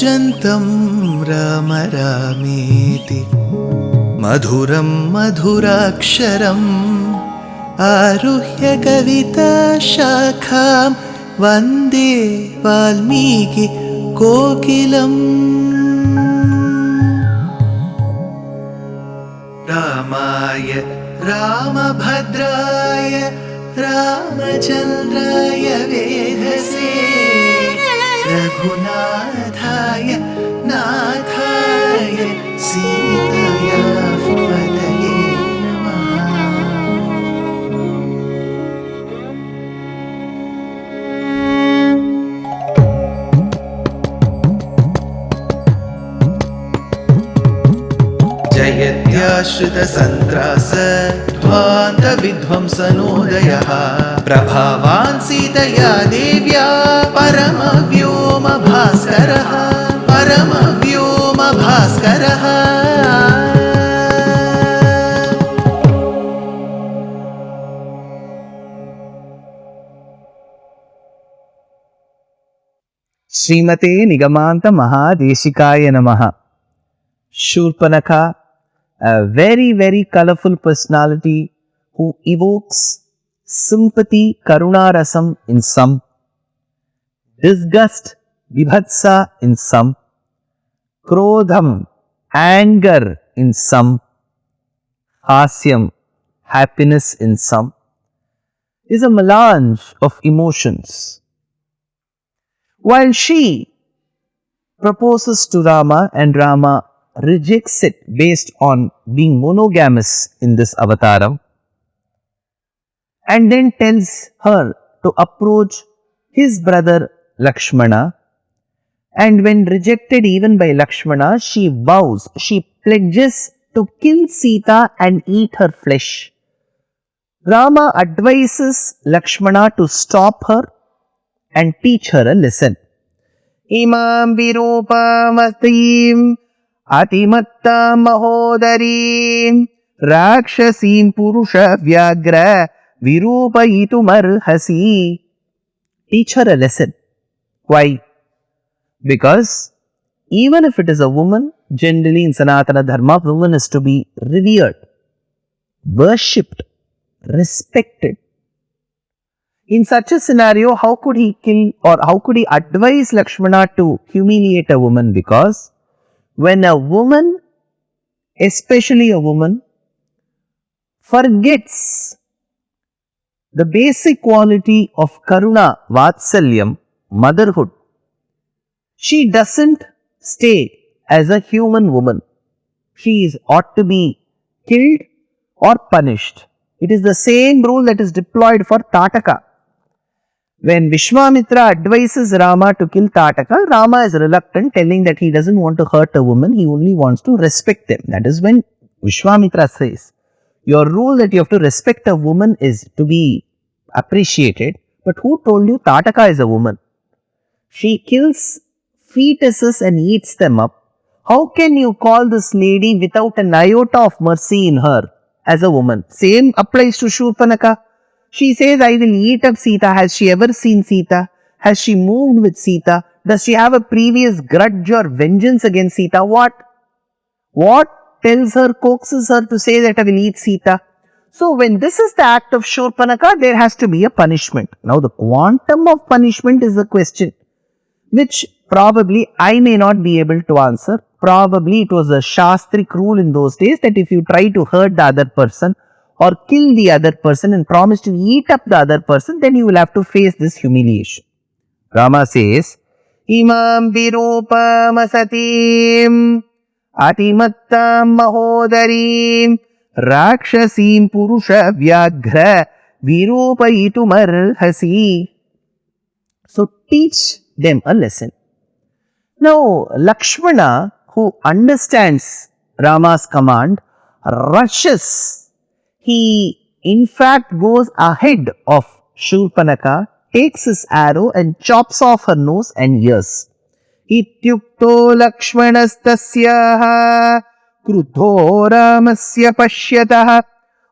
कूजन्तं राम रामेति मधुरं मधुराक्षरम् आरुह्य कविताशाखां वन्दे वाल्मीकि कोकिलम्। रामाय रामभद्राय रामचन्द्राय वेधसे रघुनाथाय नाथाय सीताया पतये नमः। जयत्याश्रितसन्त्रास ध्वान्तविध्वंसनोदयः प्रभावान् सीतया देव्या परमव्योमभास्करः परमव्योमभास्करः। श्रीमते निगमान्त महादेशिकाय नमः। Soorpanakhā, a very colorful personality who evokes sympathy, karuna rasam in some, disgust, vibhatsa in some, krodham, anger in some, hasyam, happiness in some, is a melange of emotions. While she proposes to Rama and Rama rejects it based on being monogamous in this avataram, and then tells her to approach his brother Lakshmana, and when rejected even by Lakshmana, she vows, she pledges to kill Sita and eat her flesh. Rama advises Lakshmana to stop her and teach her a lesson. Imam virupamatim Atimattam mahodarim rakshasim purusha vyagra virupaitumarhasi. Teach her a lesson. Why? Because even if it is a woman, generally in Sanatana Dharma, woman is to be revered, worshipped, respected. In such a scenario, how could he kill or how could he advise Lakshmana to humiliate a woman? Because when a woman, especially a woman, forgets the basic quality of karuna, vatsalyam, motherhood, she doesn't stay as a human woman. She ought to be killed or punished. It is the same rule that is deployed for Tataka. When Vishwamitra advises Rama to kill Tataka, Rama is reluctant, telling that he doesn't want to hurt a woman, he only wants to respect them. That is when Vishwamitra says, your rule that you have to respect a woman is to be appreciated, but who told you Tataka is a woman? She kills fetuses and eats them up. How can you call this lady without an iota of mercy in her as a woman? Same applies to Soorpanakhā. She says, I will eat up Sita. Has she ever seen Sita? Has she moved with Sita? Does she have a previous grudge or vengeance against Sita? What tells her, coaxes her to say that I will eat Sita? So when this is the act of Soorpanakhā, there has to be a punishment. Now the quantum of punishment is the question, which probably I may not be able to answer. Probably it was a Shastric rule in those days that if you try to hurt the other person, or kill the other person and promise to eat up the other person, then you will have to face this humiliation. Rama says, Imam virupamasatim atimattam mahodarim rakshasim purusha vyagra virupaitumarhasi. So teach them a lesson. Now Lakshmana, who understands Rama's command, rushes. He in fact goes ahead of Soorpanakhā, takes his arrow and chops off her nose and ears. Ityukto Lakshmanastasyaha krudho Ramasya pashyatah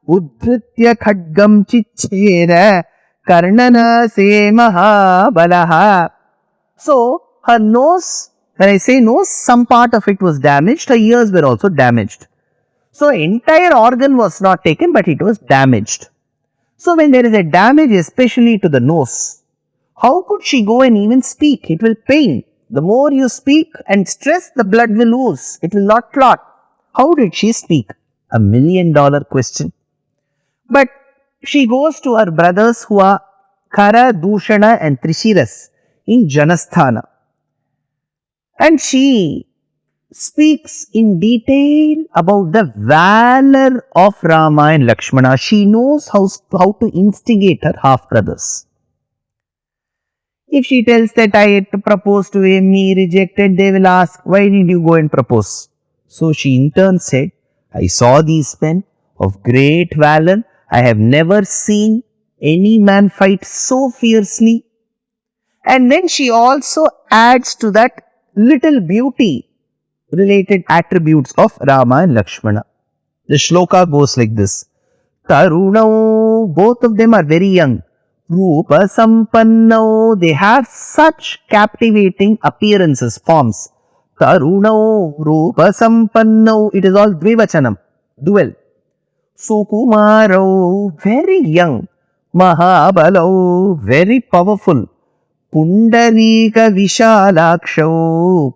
uddhritya khadgam chichera karnana se mahabalaha. So her nose When I say nose, some part of it was damaged. Her ears were also damaged. So entire organ was not taken, but it was damaged. So when there is a damage, especially to the nose, how could she go and even speak? It will pain. The more you speak and stress, the blood will ooze. It will not clot. How did she speak? $1 million question. But she goes to her brothers who are Kara, Dushana and Trishiras in Janasthana. And she speaks in detail about the valor of Rama and Lakshmana. She knows how to instigate her half-brothers. If she tells that I had to propose to him, he rejected, they will ask, why did you go and propose? So she in turn said, I saw these men of great valor. I have never seen any man fight so fiercely. And then she also adds to that little beauty related attributes of Rama and Lakshmana. The shloka goes like this. Tarunau, both of them are very young. Rupa Sampannau, they have such captivating appearances, forms. Tarunau, Rupa Sampannau, it is all Dvivachanam, dual. Sukumarau, very young. Mahabalau, very powerful. Pundarika Vishalakshau,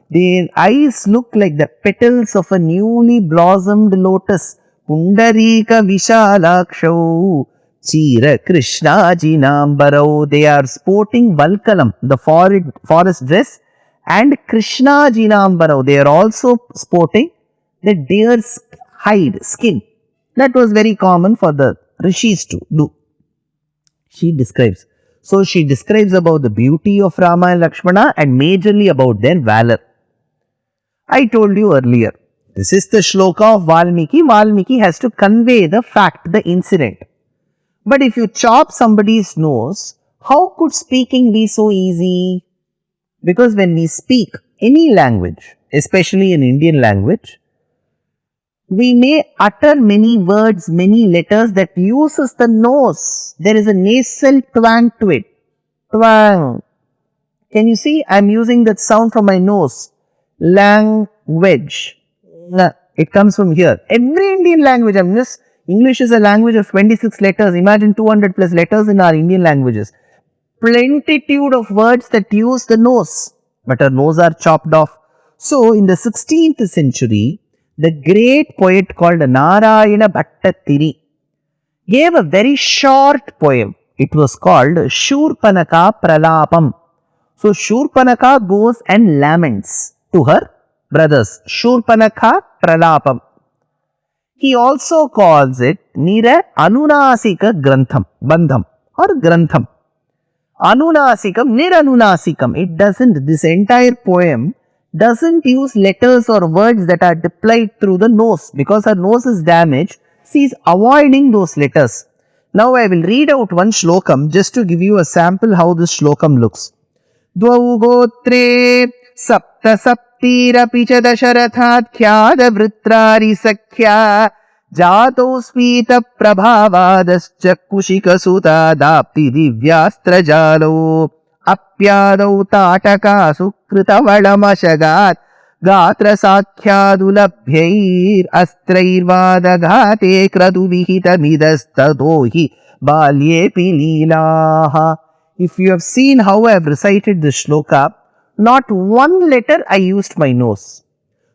their eyes look like the petals of a newly blossomed lotus. Pundarika Vishalakshau, Chira Krishna Jinambarau, they are sporting Valkalam, the forest dress, and Krishna Jinambarau, they are also sporting the deer's hide, skin. That was very common for the rishis to do. She describes. So she describes about the beauty of Rama and Lakshmana and majorly about their valor. I told you earlier, this is the shloka of Valmiki. Valmiki has to convey the fact, the incident. But if you chop somebody's nose, how could speaking be so easy? Because when we speak any language, especially in Indian language, we may utter many words, many letters that uses the nose. There is a nasal twang to it. Twang. Can you see? I am using that sound from my nose. Language. It comes from here. Every Indian language, English is a language of 26 letters. Imagine 200 plus letters in our Indian languages. Plentitude of words that use the nose. But our nose are chopped off. So, in the 16th century, the great poet called Narayana Bhattathiri gave a very short poem. It was called Soorpanakhā Pralāpam. So Soorpanakhā goes and laments to her brothers. Soorpanakhā Pralāpam. He also calls it Nira Anunasika Grantham, Bandham or Grantham. Anunasikam, Niranunasikam. It doesn't, this entire poem doesn't use letters or words that are deployed through the nose. Because her nose is damaged, she is avoiding those letters. Now I will read out one shlokam just to give you a sample how this shlokam looks. Dvau gotre sapta saptirapi cha dasharathat khyada vritrari sakhya jato smita prabhavadascha kushika suta dapti divyastra jalo apyadau tataka sukrita valamashagaat gatra sakhyadulabhyair astrairvadagate kratu vihitamidastadohi balye pililaha. If you have seen how I have recited this shloka, not one letter I used my nose.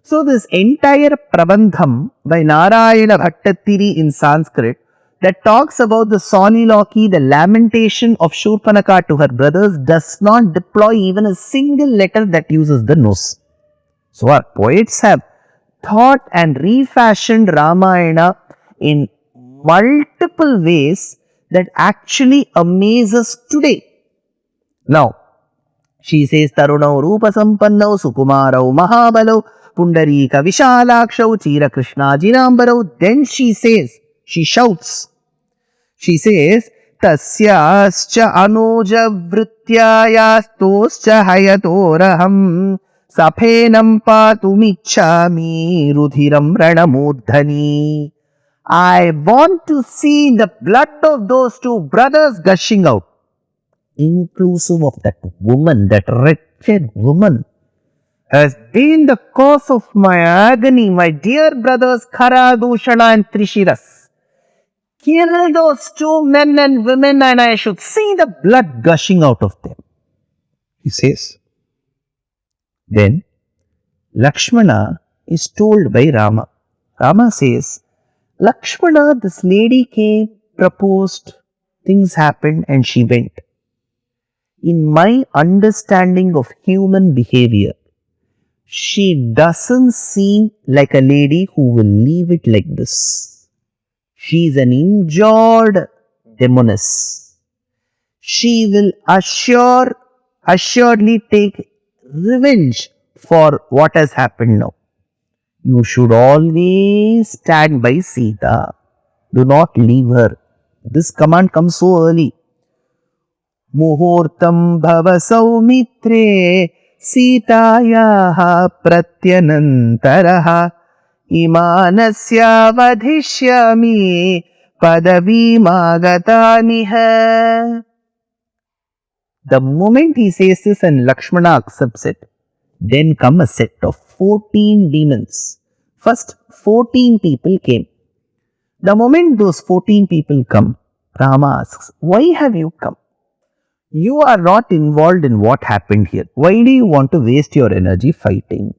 So this entire Prabandham by Narayana Bhattathiri in Sanskrit that talks about the soliloquy, the lamentation of Soorpanakhā to her brothers does not deploy even a single letter that uses the nose. So our poets have thought and refashioned Ramayana in multiple ways that actually amaze us today. Now, she says, Tarunau Rupa Sampannau Sukumarau Mahabalau Pundarika Vishalakshau Chira Krishna Jinambarau. Then she says, she shouts, she says, Tasyascha Anuja Vrityayastoscha Hayatoraham Saphenam Patumichami Rudhiram Ranamurdhani. I want to see the blood of those two brothers gushing out. inclusive of that woman, that wretched woman, has been the cause of my agony, my dear brothers Khara, Dushana and Trishiras. Kill those two men and women and I should see the blood gushing out of them, he says. Then Lakshmana is told by Rama. Rama says, Lakshmana, this lady came, proposed, things happened and she went. In my understanding of human behavior, she doesn't seem like a lady who will leave it like this. She is an injured demoness. She will assuredly take revenge for what has happened now. You should always stand by Sita. Do not leave her. This command comes so early. Muhurtam bhava saumitre Sitayaha pratyanantaraha imanasya vadhishyami padavimāgataniha. The moment he says this and Lakshmana accepts it, then come a set of 14 demons. First 14 people came. The moment those 14 people come, Rama asks, why have you come? You are not involved in what happened here. Why do you want to waste your energy fighting?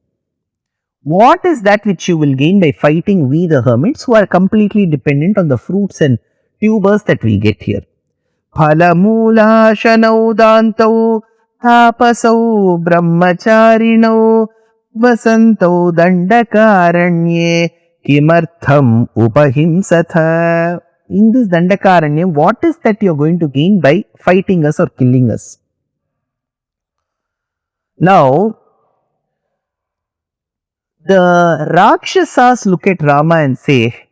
What is that which you will gain by fighting we the hermits who are completely dependent on the fruits and tubers that we get here? Phalamula shanau dantau tapasau brahmacharinau vasantau dandakaranye kimartham upahimsatha. In this Dandakaranya, what is that you are going to gain by fighting us or killing us? Now, the Rakshasas look at Rama and say,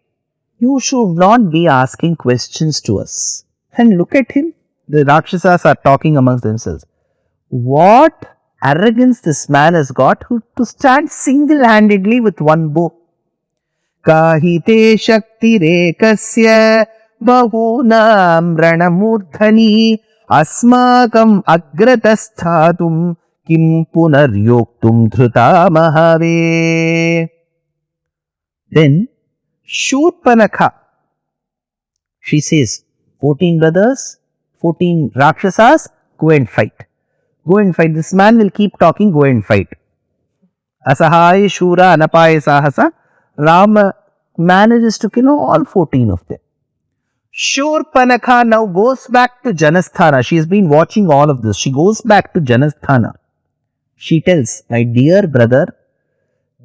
you should not be asking questions to us. And look at him. The Rakshasas are talking amongst themselves. What arrogance this man has got to stand single-handedly with one bow. Kahite shakti rekasya bahunam ranamurdhani asmakam agratasthatum kim punaryoktum dhruta mahave. Then Soorpanakhā, she says, 14 brothers, 14 Rakshasas, go and fight. Go and fight. This man will keep talking, go and fight. Asahaya Shura Anapaya Sahasa. Rama manages to kill all 14 of them. Soorpanakhā now goes back to Janasthana. She has been watching all of this. She goes back to Janasthana. She tells, my dear brother,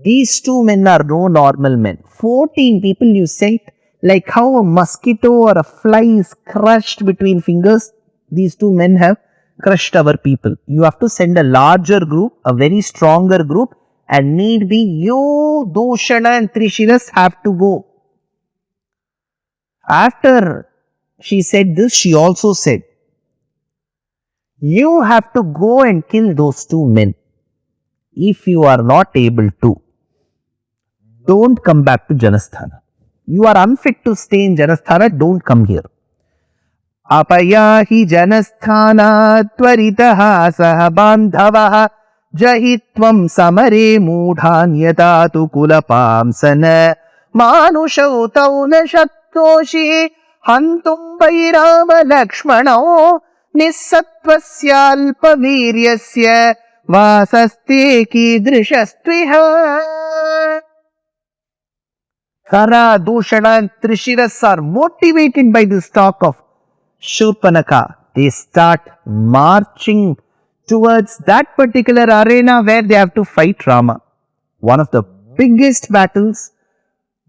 these two men are no normal men. 14 people you sent, like how a mosquito or a fly is crushed between fingers, these two men have crushed our people. You have to send a larger group, a very stronger group, and need be you, Dushana and Trishiras have to go. After she said this, she also said, you have to go and kill those two men. If you are not able to, don't come back to Janasthana. You are unfit to stay in Janasthana, don't come here. Apayahi Janasthana tvaritaha saha bandhavaha jahitvam samare mudhanyatatu kulapamsana manushau tauna shaktoshi hantum vairama lakshmanao nissatvasya alpaviryasya vasaste kidrishastviha. Khara, Dushana and Trishiras are motivated by this talk of Soorpanakhā. They start marching towards that particular arena where they have to fight Rama. One of the biggest battles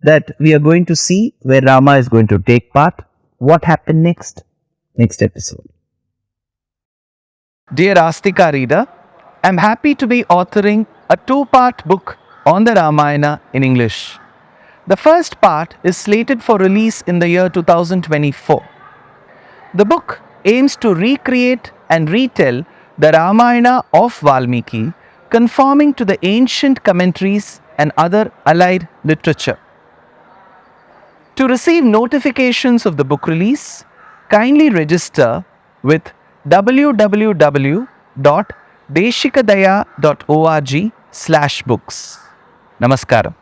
that we are going to see where Rama is going to take part. What happened next? Next episode. Dear Astika reader, I am happy to be authoring a 2-part book on the Ramayana in English. The first part is slated for release in the year 2024. The book aims to recreate and retell the Ramayana of Valmiki, conforming to the ancient commentaries and other allied literature. To receive notifications of the book release, kindly register with www.deshikadaya.org/books. Namaskaram.